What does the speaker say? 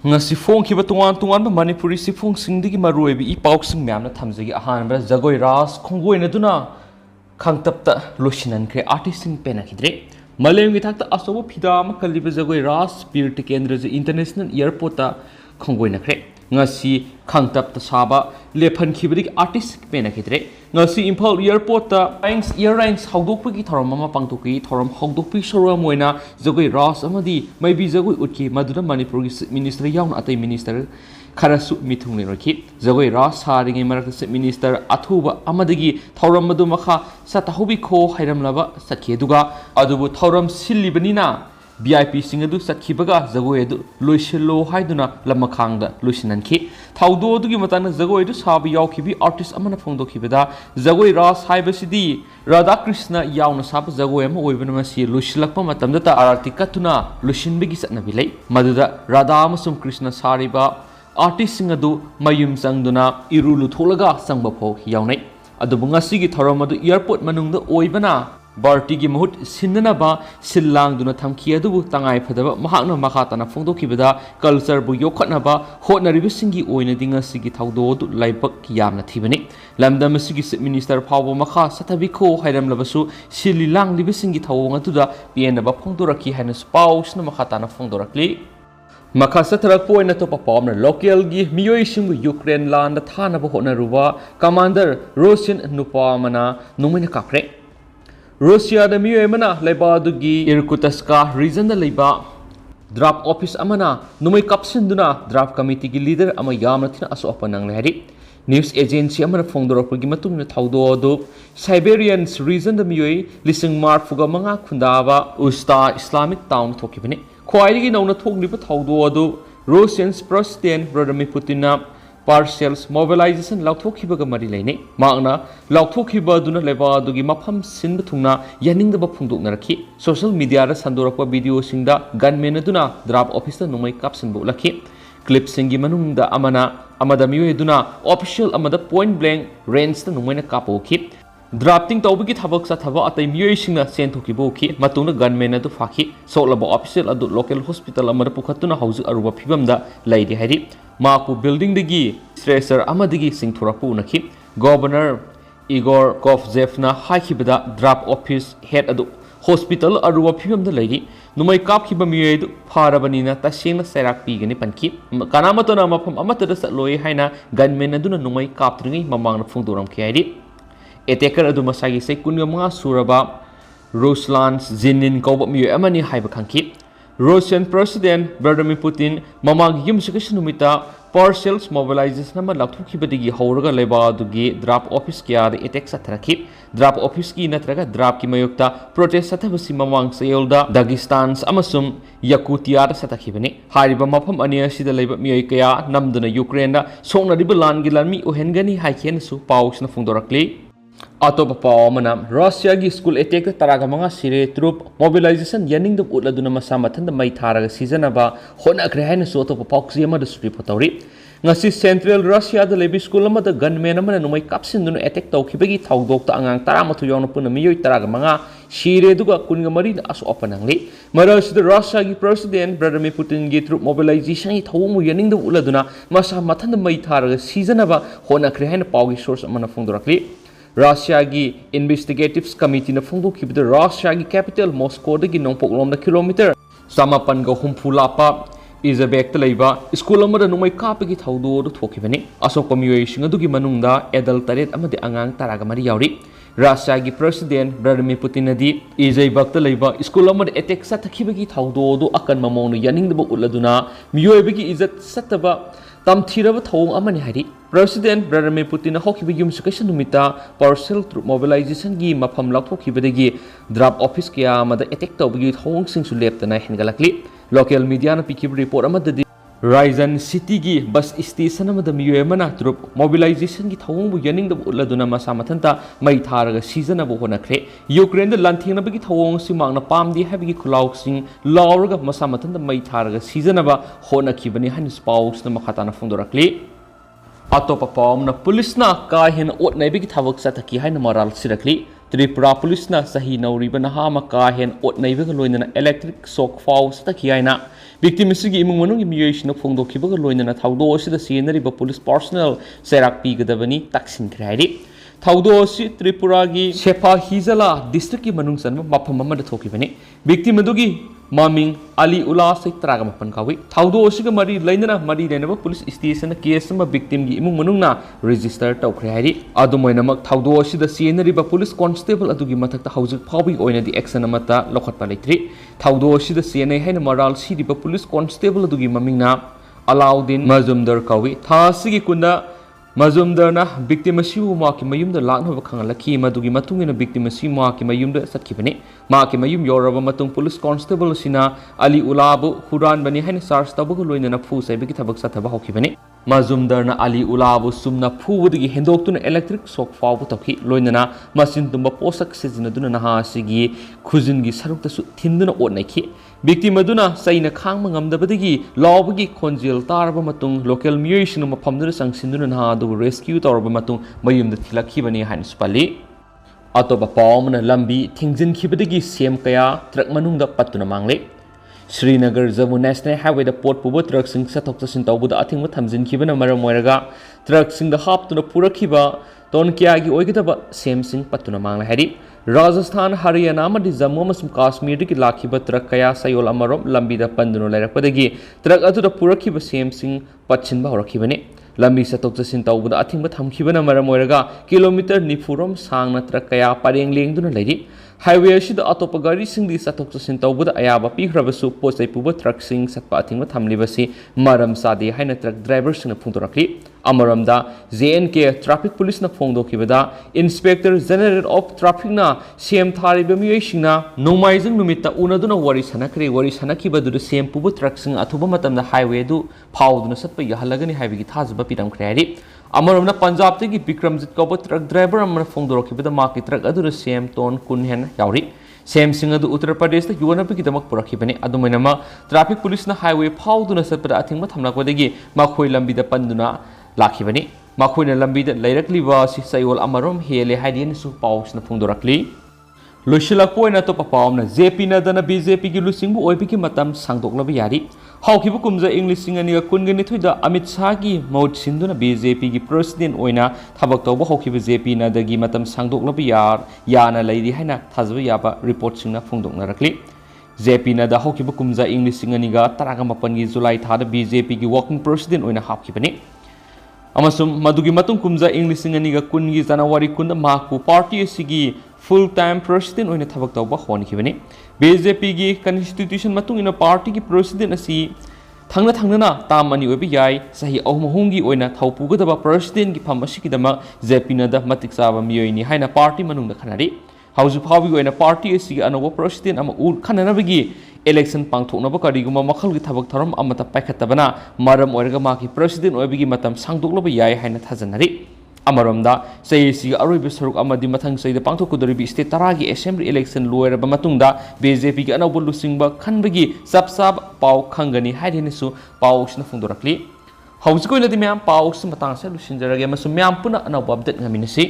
ngasi phong khiba tungan ba manipuri si phong singdigi maruebi I pausing myamna thamjagi ahanba jagoi ras khongoi na duna khangtapta losinan kre artisting pena khidre malem gi thakta asobo phidam kaliba jagoi ras spirit kendra je international airport ta khongoi na kre ngasi khangtapta saba lephan khibri artist pena khidre ngasi imphal airport ta airlines hawdokpagi thoram ama pangtoki thoram hawdokpi sorwa moina jagoi ras amadi maybe jagoi utki maduda manipur gi minister yauna atai minister kharasu mithung ne rakhi jagoi ras haringe marak minister athuba amadagi thoram madu makha chathabikho hairamlaba sakhe duga adubu thouram sillibanina VIP singadu satkibaga jagoi adu loiselo haiduna lamakhangda loisinanki thaudo adugi matana jagoi adu sabi yaukhibi artist amana phongdokhibada jagoi ras haibasidi Radha Krishna yauna sab jagoi ama oibana masi loisilakpa matamda ta arati katuna loisinbigi satnabi lei maduda Radha amasum Krishna sariba artist singadu mayum sangduna irulu tholaga sangba pho yaunai adubu ngasigi thoram adu airport manungda oibana Barti gi mahut sinnanaba sillang duna thamki adubu tangai phadaba mahakna makha tana phongdokhibada culture bu yokhatnaba hotnaribi singi oina dinga sigi thaudo du laibak yamna thibani lamdam sigi minister phawbo makha chathabikho hairam labasu sililang libi singi thawong atuda pienaba phongdoraki haina spouse na makha tana phongdorakli makha satharak poina to papamna local gi miyoi singu Ukraine land thana ba hotnaruba commander Russian nupa mana numina kakre Russia da miyo emana laiba dugi Irkutsk region da laiba draft office amana numai kapsin duna draft committee gi leader ama yamna thina aso apanang lehari news agency amana phongdorok gi matung na thaudo do Siberian region da miyoi lising mar fuga manga khundaba usta Islamic town thokibani khwai gi nauna thokliba thaudo do Russian president Vladimir Putin na partials mobilization lauthokhibaga mari leine magna lauthokhiba duna leba dugi mafam sinba thungna yaningdaba phungdokna rakhi social media ra sandorakpa video singda gunmen aduna draft office ta numai caption bu lakhi clip singi manungda amada miwe duna official amada point blank range ta numai na kapokhi drafting tawbigi thabak sa thaba atai miwe singna sen thokibo khi matungna gunmen adu fakhi solaba official adu local hospital amada pukhatuna hauju aruba phibamda laidi hari Maku building digi stressor amadigi singthurapu nakhi governor Igor Kovzevna haikibada draft office head adu hospital aruwa phibamda lairi numai kapkhiba miyedu pharabanina tasengna sairak pigani panki kanamatona mafam amatada satloi haina gunmen aduna numai kaptringai mamangna phungdoram khiari attacker adu masagi sai kunga suraba Ruslan Zinin kawba miye amani haiba khangki Russian President Vladimir Putin mamang yumsikashnumita partial mobilization nama lakthukibadigi hauraga leba dugi draft office kya de attack satharakhi draft office ki natraga draft ki mayokta protest sathabasi mamang sayolda Dagestan amasum Yakutia satakhibani hariba mafam ani asida leba miyai kaya namduna Ukraine da songnariba langi lanmi ohengani haikhen su pausna phungdorakli Atop Pawamana, Russia gi school attack Taragamanga Sire troop mobilization yaning the Utladuna Masamatan the Maitaraga seasonaba Hona Krahan Soto Poxiama the Stripotori. Nasi Central Russia the Lebi School the gunmen and my capsin attack Tokibagi Tau Doctor Angang Taramatu Yonapuna Taragamanga Shire Duga Kungamari as openangly. Maras the Russia gi President Vladimir Putin gi troop mobilization it home yaning the Uladuna Masamatan the Maitaraga seasonaba Hona Krahan Pogi source Manafundrakli. Russia gi Investigatives Committee na phongdokhibada Russia gi capital Moscow dagi nongpoklom na kilometer samapan ga humphulapa Izabek laiba school amada numai kapagi thaudo do thokibani asoka miyoi singa dugi manungda adult taret amadi angang taraga mari yauri Russia gi president Vladimir Putin adi Izabek laiba school amada attack sathakibagi thaudo do akan mamonu yaningdaba uladuna miyoi bagi izat sataba Tamthiraba thong amani hari President Vladimir Putin hokibi yumsukashan numita partial troop mobilization gi mafam lakthokibadagi draft office kya amada attack tawbagi thong singsu leptana hengalakli local media na pikib report amada Ryzen City gi bus station amada miyemana troop mobilization gi thong bu yaning da uladuna masamathanta mai tharaga season abu honakre Ukraine da lanthing na bagi thong simang na pamdi habigi khulaw sing lawraga masamathanta mai tharaga season aba honakibani han spouse na makhatana phungdorakli Atopa pawam na police na kahin ot na bigi thawak sa taki haina moral sirakli Tripura पुलिसना सही नौरीब नहा अमा का हेन ओतनैबग लोइनना electric shock फाउ सतखि हाइना विक्टिम सिगी इमुंग मनुंग मियोइसिना फोंदोखिबग लोइनना थाउदो असिदा सिनरिब पुलिस पर्सनल सेराक पीगदबनी ताक्सिनख्रे हाइरि थाउदो असि त्रिपुरा की सेफा हिजला डिस्ट्रिक्ट की मनुंग सन मफम अमदा थोकिबनी विक्टिम अदुगी मामिंग अली उला से तराग मपन कावी थाउदो असिग मरी लेनब पुलिस स्टेशन केस विक्टिम की इमुंग मनुंगना रजिस्टर तौख्रे हाइरि अदुमोइनमक थाउदो असिदा सिनरिब पुलिस कांस्टेबल अदुगी मथक्ता हौजिक फाउबी ओइनदि एक्शन अमता लौखटपा लेत्रि थाउदो असिदा सिनै हैन मराल सिरिब पुलिस कांस्टेबल अदुगी ममिंगना अलाउद्दीन मजुमदर कावी थासिगी कुंदा मजुमदरना विक्टिम असिबु माकी मयुमदा लाखनब खंगलखि मदुगी मतुंगिना विक्टिम असि माकी मयुमदा सटखिबने माकी मयुम योरब मतुंग पुलिस कांस्टेबल सिना अली उलाबु हुरान बनी हैन चार्ज तबगु लोइनना फु सैबगी थबक सथबा होखिबने मजुमदरना अली उलाबु सुमना फुबुदगी हेंदोक्तुना इलेक्ट्रिक शॉक फाउ तखि लोइनना मसिन तुंबा पोसक सिजिनदुना नहा सिगी खुजिनगी सरुक्तसु थिंदुना ओटनैखि victim अदुना senna खांग ngamdabadagi lawbagi khonjil tarba matung local miyoi mafamduna sangsinuna na adu rescue torba matung mayumda thilakhibani hain spali atoba pawmna lambi thingjin khibadagi sem kaya truck manungda patuna mangle Srinagar Jammu National Highway da port puba truck sing sathok chasin tawbuda athingma thamjin khibana maram moiraga truck sing da haptuna purakhiba ton kya gi oigidaba sem sing patuna mangle hari Rajasthan, Haryana, and Jammu and Kashmir ki lakhiba truck kaya sayol amarom lambi da panduno lairakpadagi truck adu da purakhiba sem sing pachinba horakhibane lambi satok chasin tawbuda athingba thamkhibana maram oiraga kilometer nifurom sangna truck kaya pareng lengduna lairi highway asida atopa gari sing di satok chasin tawbuda ayaba pikhrabasu posai puba truck sing satpa athingba thamlibasi maram sadi haina truck driver sing phungdorakli amaramda JNK traffic police na phongdokibada inspector general of traffic na sem thariba miyoi singna nomaijing numita unaduna wari sanakhiba du sem pubu truck sing athuba matamda highway du phauduna satpa yahalagani haibigi thajba piram khreari amaramna punjab tegi bikramjit kobo truck driver amana phongdorokibada maki truck adu sem ton kun hen yauri sem sing adu uttar pradesh ta yona bigi damak purakhibani adumainama traffic police na highway phauduna satpa athingma thamlakwadagi makhoi lambi da panduna लाखिबनी मखोइना लंबीदा लैरकलिबा सि सयोल अमरोम हेले हाइदिन सु पाउसना फुंदोरकली लुशिलाकोइना तो पापावना JP नदना BJP की लुसिंगबु ओइबिकी मतम सांगदोकलब यारी हाउखिबु कुमजा English सिंगनिगा कुनगनि थुइदा Amit Shah की मौत सिंदुना BJP की प्रेसिडेंट ओइना थबक तौबु हाउखिबु जेपी नदगी मतम सांगदोकलब याना लैरि हाइना थाजबु याबा रिपोर्ट सिंगना फुंदोकनरकली जेपी नदा हाउखिबु कुमजा इंग्लिश सिंगनिगा तरागा मपनगी जुलाई थादा बीजेपी की वर्किंग प्रेसिडेंट ओइना हाउखिबनी अमसुम मदुगी मतुंग कुमजा इंग्लिश सिंगनिगा कुनगी जनवरी कुन माकु पार्टी सिगी फुल टाइम प्रेसिडेंट ओइना थबक तौबा होनखिबनी बीजेपी की कॉन्स्टिट्यूशन मतुंग इन पार्टी की प्रेसिडेंट असि थांगना ताम अनि ओइबि याय सही अहुमहुंगी ओइना थौपुगदबा प्रेसिडेंट की फम असिकिदमा जेपी नदा मतिक साबा मियोइनी हाइना पार्टी मनुंग खनारि हाउजु फावी ओइना पार्टी असि अनोबो प्रेसिडेंट अमा उ खननबगी election pangthoknaba kariguma makhalgi thabak tharam amata paikhatabana maram oiraga maki president oibigi matam sangdokloba yai haina thajanari amaramda sayisi aroibi saruk amadi mathang saida pangthokudoribi state taragi assembly election loiraba matungda BJP ki anaubo lusingba khanbagi sapsab pau khangani haidinisu pausna phungdorakli hausikoi ladi myam paus matang sa lusinjarage masu myam puna anaubo update ngaminasi